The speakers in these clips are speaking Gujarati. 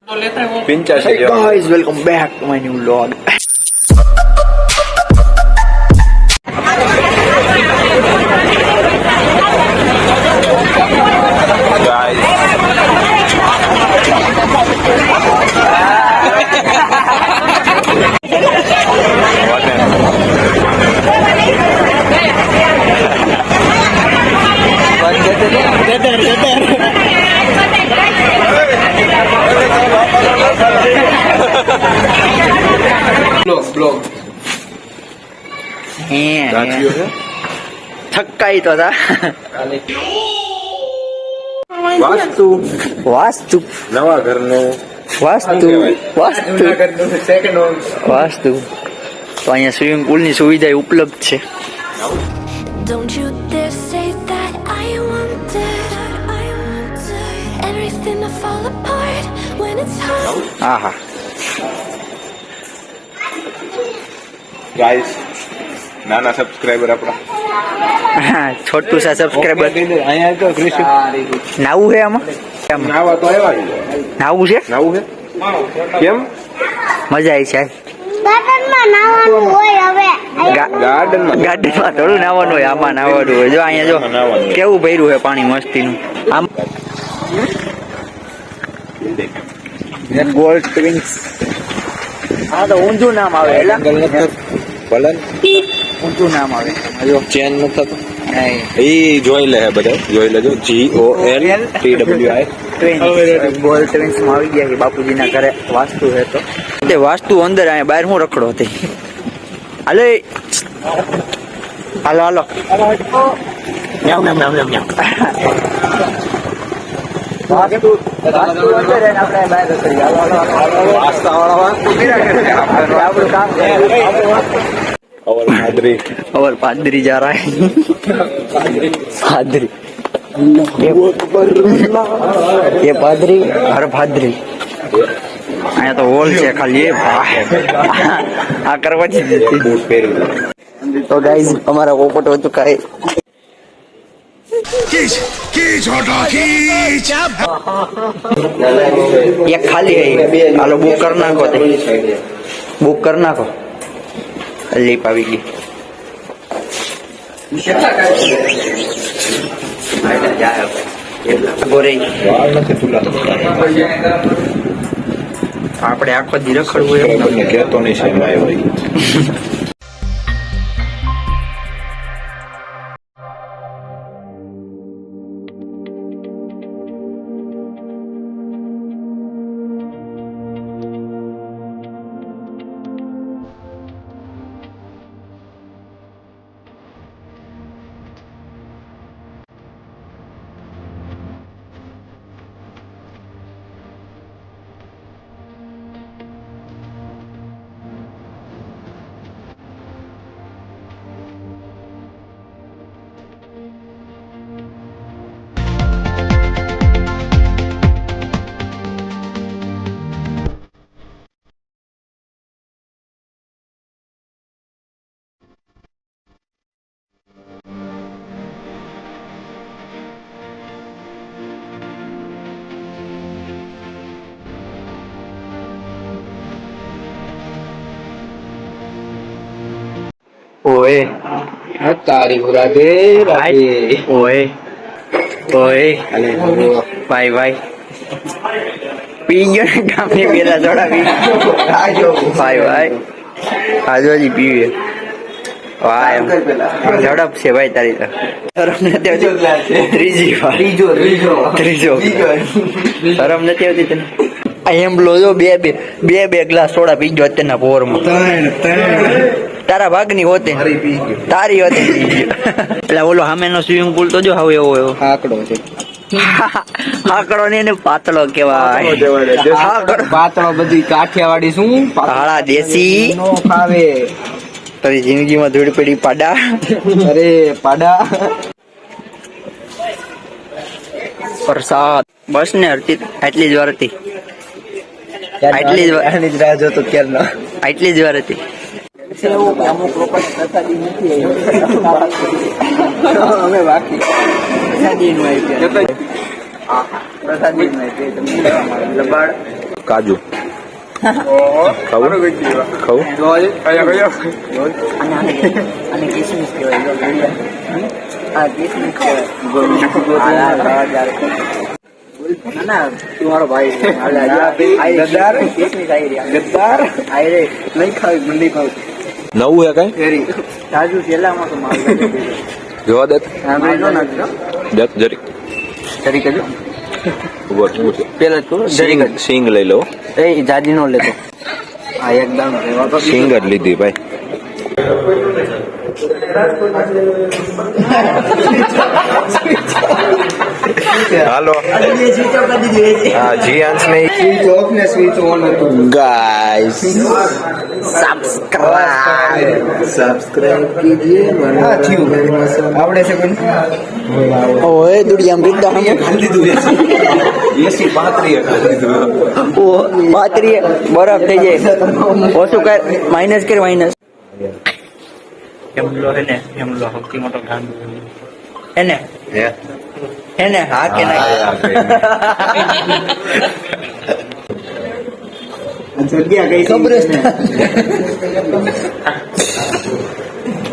Hey guys, welcome back to my new vlog. Vlog. થકાઈ તો હતા. વાસ્તુ નવા ઘરનું વાસ્તુ તો અહીંયા સ્વિમિંગ પુલ ની સુવિધા ઉપલબ્ધ છે. Don't you dare say that I wanted everything to fall apart when it's hard. Aha guys નાના સબસ્ક્રાઇબર આપણા છોટું સા સબસ્ક્રાઇબર અહીંયા તો ક્રિશ નાવું છે આમાં નાવા તો આવ્યા નાવું છે નાવું છે કેમ મજા આવી છે. ગાર્ડનમાં નાવાનું હોય હવે. ગાર્ડનમાં થોડું નાવાનું હોય, આમાં નાવાનું હોય. જો અહીંયા જો કેવું ભર્યું છે પાણી મસ્તીનું. આમ ગોલ્ડ ટ્વિન્સ. હા તો ઊંધું નામ આવે એટલે ભલન ઊંધું નામ આવે. જો ચેન નથી નહીં એ જોઈ લે બધા જોઈ લેજો GOLTWI ગોલ્ડ ટ્વિન્સ માં આવી ગયા છે બાપુજીના ઘરે. વાસ્તુ છે તો તે વાસ્તુ અંદર અહીંયા બહાર હું રખડો હતી. હાલો હાલો હાલો વાસ્તુ અંદર એને આપણે બહાર રખડીએ. હાલો હાલો આપણું કામ और पादरी जा रहा है. पादरी ये पादरी हर पादरी અહીંયા તો હોલ છે ખાલી. આ કરવા તો ગાઈઝ અમારા પોપટ હતું કાંઈ એક ખાલી હાલો બુક કરી નાખો. બુક કરી નાખો. લીપ આવી ગઈ. આપણે આખો દી રખડવું એમ કહેતો નહીં છે એમાં ભાઈ. ઓએ તારી રાધે રાધે. ઓએ ઓએ ભાઈ ભાઈ પી ગયો ને ગામની પેલા જોડાવી. ભાઈ ભાઈ આજો હજી પીવે. વાહ એમ ઝડપ છે ભાઈ તારી તો. શરમ નથી આવતી. ત્રીજો શરમ નથી આવતી તને. એમ લો જો બે ગ્લાસ સોડા પી ગયો અત્યારના પોરમાં. તારા ભાગની હોતે તારી હોતે એટલે ઓલો સામેનો સ્વિમિંગ પુલ તો જો હવે એવો આકડો છે. આકડો ને એને પાતળો કેવાય. પાતળો બધી કાઠિયાવાડી શું હાળા દેશી નો ખાવે. તારી જિંદગીમાં ધૂળ પડી પાડા. અરે પાડા વરસાદ બસ ને હરતી આટલી જ વાર હતી. આટલી જ રાહ જોતો ક્યારનો. આટલી જ વાર હતી. અમુક લોકો પ્રસાદી નથી અમે બાકી પ્રસાદી નું પ્રસાદી લબાડ કાજુ ખાવું ખાવું અને કિસમિસ કહેવાય આ કિસમિસ કહેવાય ના તું મારો ભાઈ ગદ્દાર કિસમિસ આવી રહ્યા ગદ્દાર આવી રે નહીં ખાવી મંડી ખાવ નવું હે કઈ ફેરી તાજુ પેલામાં તો માલ જોવા દે સાંભળી લો ના દેખ જરી જરી કજો ઉભો શું છે પેલા તો જરી કજ સિંગ લઈ લો એ જાજી નો લેતો આ એકદમ રેવા તો સિંગ જ લીધી ભાઈ હાલો હા જીયાંશ ને સ્વિચ ઓફ ને સ્વિચ ઓન હતું ગાઈસ सब्सक्राइब कीजिए आवड़े से कोई ओए दुनिया में बिंदा हम खाली दूर એસી પાત્રી ओ बातरी बर्फ થઈ જાય ઓછું કર માઈનસ કર માઈનસ એમલો સૌથી મોટો ગાંડો એને હા કે ના જગ્યા કઈ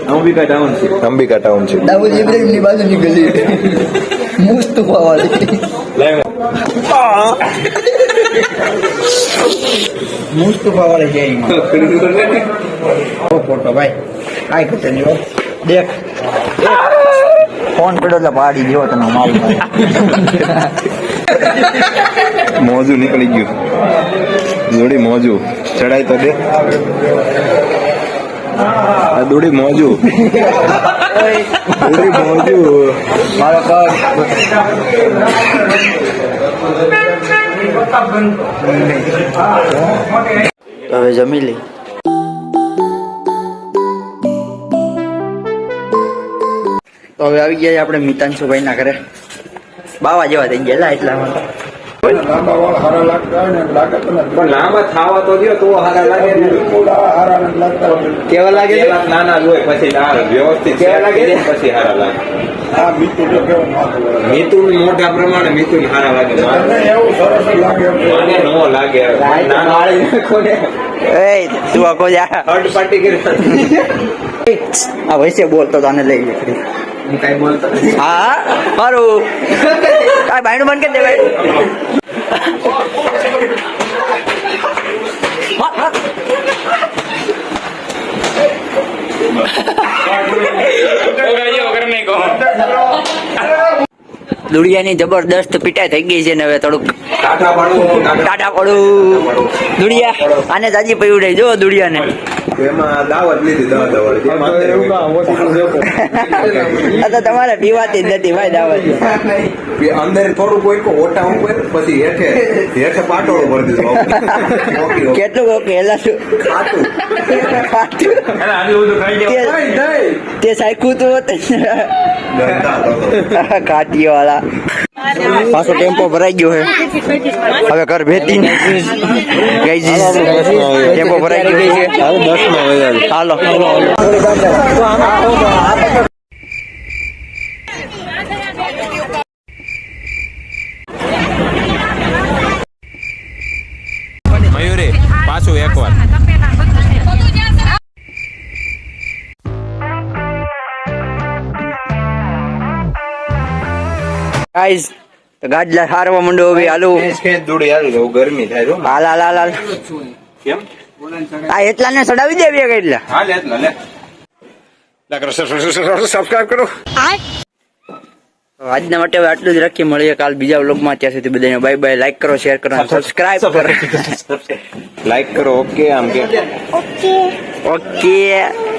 અંબિકા ટાઉન છે દાઉદ ઇબ્રાહિમ ની બાજુ ની ગલી મુસ્તફા વાળી મુસ્તફા વાળી જઈ ફોટો ભાઈ કાઈ ખતે નહીં દેખ ફોન પડ્યો એટલે પાડી ગયો તને માલ મોજું નીકળી ગયું દોડી મોજું ચડાય તો દે આ દોડી મોજું મારો હવે જમી લઈ તો હવે આવી ગયા આપણે મિતાંશુભાઈ ના ઘરે બાવા જેવા થઈ ગયા એટલામાં પણ લાંબા થાવા તો દો તો હારા લાગે કેવા લાગે છે નાના જ હોય પછી વ્યવસ્થિત કેવા લાગે પછી હારા લાગે મિતુન મોટા પ્રમાણે મિતુન હારા લાગે મને નો લાગે એ તું આખો જા થર્ડ પાર્ટી કરી આ વૈસે બોલતો તને લઈ ગયો હું કઈ બોલતો હા મારું કાંઈ ભાઈનું બંધ કરી દે ભાઈ દુડિયાની જબરદસ્ત પીટાઈ થઈ ગઈ છે ને હવે થોડુંક ટાટા પડું દુડિયા આને તાજી પૈયું રહી જો દુડિયાને એમાં દાવત લીધી આ તો તમારે પીવાતી જ નથી ભાઈ દાવત અંદર થોડું કોઈ ઓટા ઉપર પછી હેઠે પાટોળું ભરી દીધું કેટલું ઓકે હેલા શું તે સાયકું તો કાટીઓ વાળા પાછો ટેમ્પો ભરાઈ ગયો છે હવે ઘર ભેતી ટેમ્પો ભરાઈ ગયો છે હાલો મયુરી પાછું એકવાર ગાઈસ તો ગાડલા હારવા માંડો હવે હાલો દોડી હાલ ગરમી થાય હાલ હાલ હાલ હાલ કેમ આ એટલા ને ચડાવી દે બે એટલા હાલ એટલા લે સબસ્ક્રાઇબ કરો આજના માટે હવે આટલું જ રાખીએ મળીએ કાલ બીજા વ્લોગમાં ત્યાં સુધી બધાને બાય બાય લાઈક કરો શેર કરો સબસ્ક્રાઇબ કરો લાઈક કરો ઓકે આમ કે ઓકે ઓકે